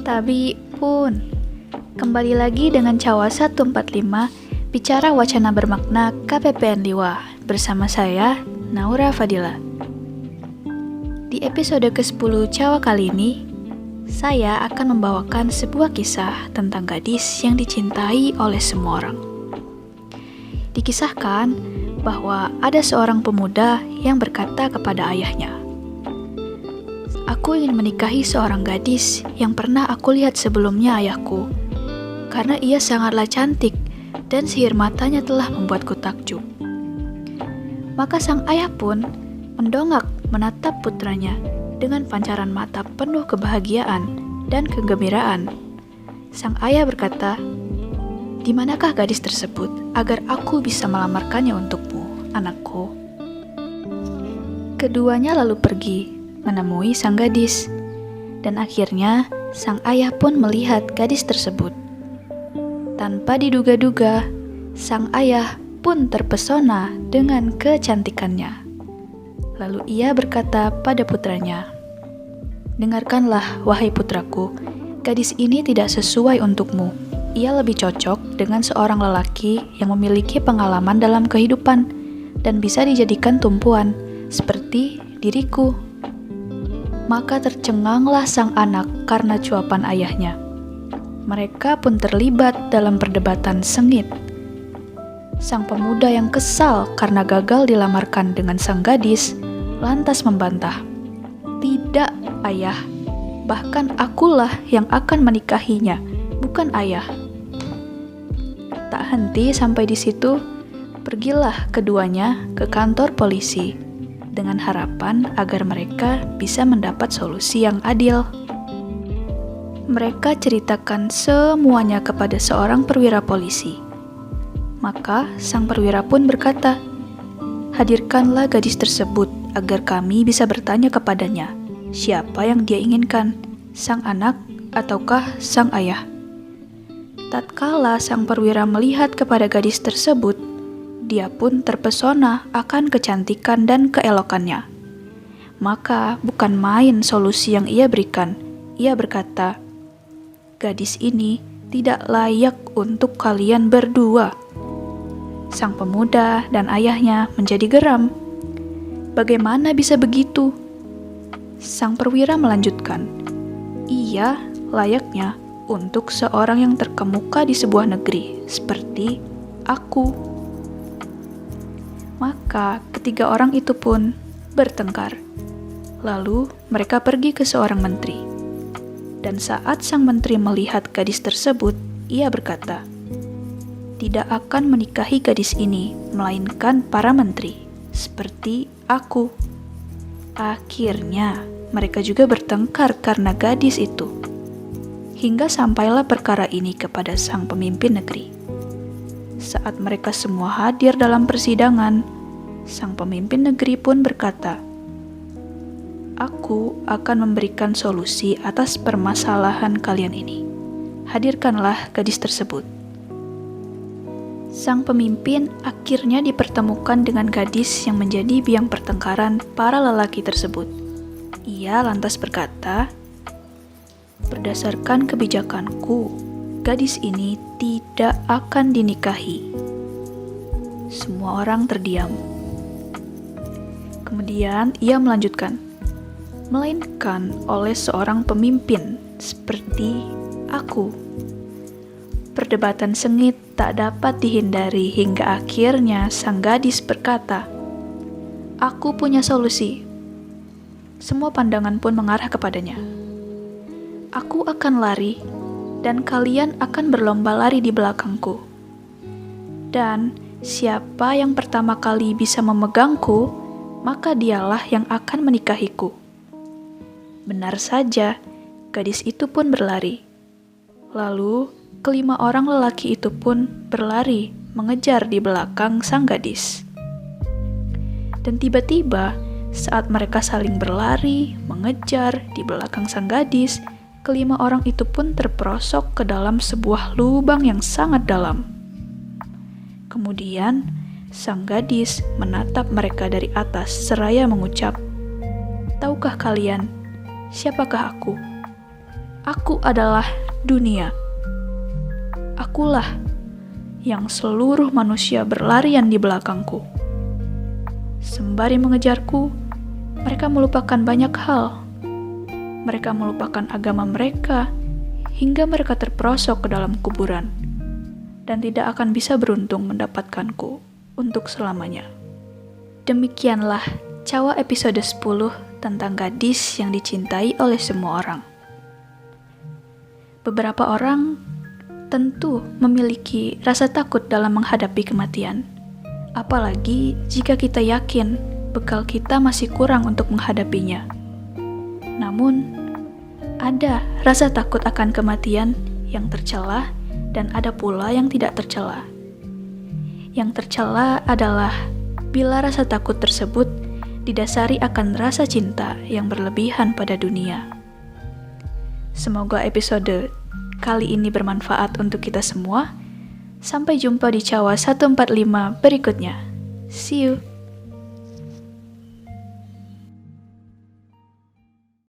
Tabi pun, kembali lagi dengan Cawa 145, bicara wacana bermakna KPPN Liwa, bersama saya, Naura Fadila. Di episode ke-10 Cawa kali ini, saya akan membawakan sebuah kisah tentang gadis yang dicintai oleh semua orang. Dikisahkan bahwa ada seorang pemuda yang berkata kepada ayahnya, "Aku ingin menikahi seorang gadis yang pernah aku lihat sebelumnya ayahku, karena ia sangatlah cantik dan sihir matanya telah membuatku takjub." Maka sang ayah pun mendongak menatap putranya dengan pancaran mata penuh kebahagiaan dan kegembiraan. Sang ayah berkata, "Di manakah gadis tersebut agar aku bisa melamarkannya untukmu, anakku?" Keduanya lalu pergi menemui sang gadis, dan akhirnya sang ayah pun melihat gadis tersebut. Tanpa diduga-duga, sang ayah pun terpesona dengan kecantikannya. Lalu ia berkata pada putranya, "Dengarkanlah, wahai putraku, gadis ini tidak sesuai untukmu. Ia lebih cocok dengan seorang lelaki yang memiliki pengalaman dalam kehidupan dan bisa dijadikan tumpuan, seperti diriku." Maka tercenganglah sang anak karena cuapan ayahnya. Mereka pun terlibat dalam perdebatan sengit. Sang pemuda yang kesal karena gagal dilamarkan dengan sang gadis, lantas membantah, "Tidak, ayah. Bahkan akulah yang akan menikahinya, bukan ayah." Tak henti sampai di situ, pergilah keduanya ke kantor polisi dengan harapan agar mereka bisa mendapat solusi yang adil. Mereka ceritakan semuanya kepada seorang perwira polisi. Maka sang perwira pun berkata, "Hadirkanlah gadis tersebut agar kami bisa bertanya kepadanya, siapa yang dia inginkan, sang anak ataukah sang ayah." Tatkala sang perwira melihat kepada gadis tersebut, dia pun terpesona akan kecantikan dan keelokannya. Maka bukan main solusi yang ia berikan. Ia berkata, "Gadis ini tidak layak untuk kalian berdua." Sang pemuda dan ayahnya menjadi geram. Bagaimana bisa begitu? Sang perwira melanjutkan, "Ia layaknya untuk seorang yang terkemuka di sebuah negeri, seperti aku." Maka ketiga orang itu pun bertengkar. Lalu mereka pergi ke seorang menteri. Dan saat sang menteri melihat gadis tersebut, ia berkata, "Tidak akan menikahi gadis ini, melainkan para menteri, seperti aku." Akhirnya mereka juga bertengkar karena gadis itu. Hingga sampailah perkara ini kepada sang pemimpin negeri. Saat mereka semua hadir dalam persidangan, sang pemimpin negeri pun berkata, "Aku akan memberikan solusi atas permasalahan kalian ini. Hadirkanlah gadis tersebut." Sang pemimpin akhirnya dipertemukan dengan gadis yang menjadi biang pertengkaran para lelaki tersebut. Ia lantas berkata, "Berdasarkan kebijakanku, gadis ini tidak akan dinikahi." Semua orang terdiam. Kemudian ia melanjutkan, "Melainkan oleh seorang pemimpin seperti aku." Perdebatan sengit tak dapat dihindari hingga akhirnya sang gadis berkata, "Aku punya solusi." Semua pandangan pun mengarah kepadanya. "Aku akan lari dan kalian akan berlomba lari di belakangku. Dan siapa yang pertama kali bisa memegangku, maka dialah yang akan menikahiku." Benar saja, gadis itu pun berlari. Lalu, kelima orang lelaki itu pun berlari mengejar di belakang sang gadis. Dan tiba-tiba, saat mereka saling berlari, mengejar di belakang sang gadis, kelima orang itu pun terperosok ke dalam sebuah lubang yang sangat dalam. Kemudian, sang gadis menatap mereka dari atas seraya mengucap, "Tahukah kalian, siapakah aku? Aku adalah dunia. Akulah yang seluruh manusia berlarian di belakangku. Sembari mengejarku, mereka melupakan banyak hal. Mereka melupakan agama mereka hingga mereka terperosok ke dalam kuburan dan tidak akan bisa beruntung mendapatkanku untuk selamanya. Demikianlah Cawa episode 10 tentang gadis yang dicintai oleh semua orang. Beberapa orang tentu memiliki rasa takut dalam menghadapi kematian, apalagi jika kita yakin bekal kita masih kurang untuk menghadapinya. Namun, ada rasa takut akan kematian yang tercela dan ada pula yang tidak tercela. Yang tercela adalah bila rasa takut tersebut didasari akan rasa cinta yang berlebihan pada dunia. Semoga episode kali ini bermanfaat untuk kita semua. Sampai jumpa di Cawa 145 berikutnya. See you!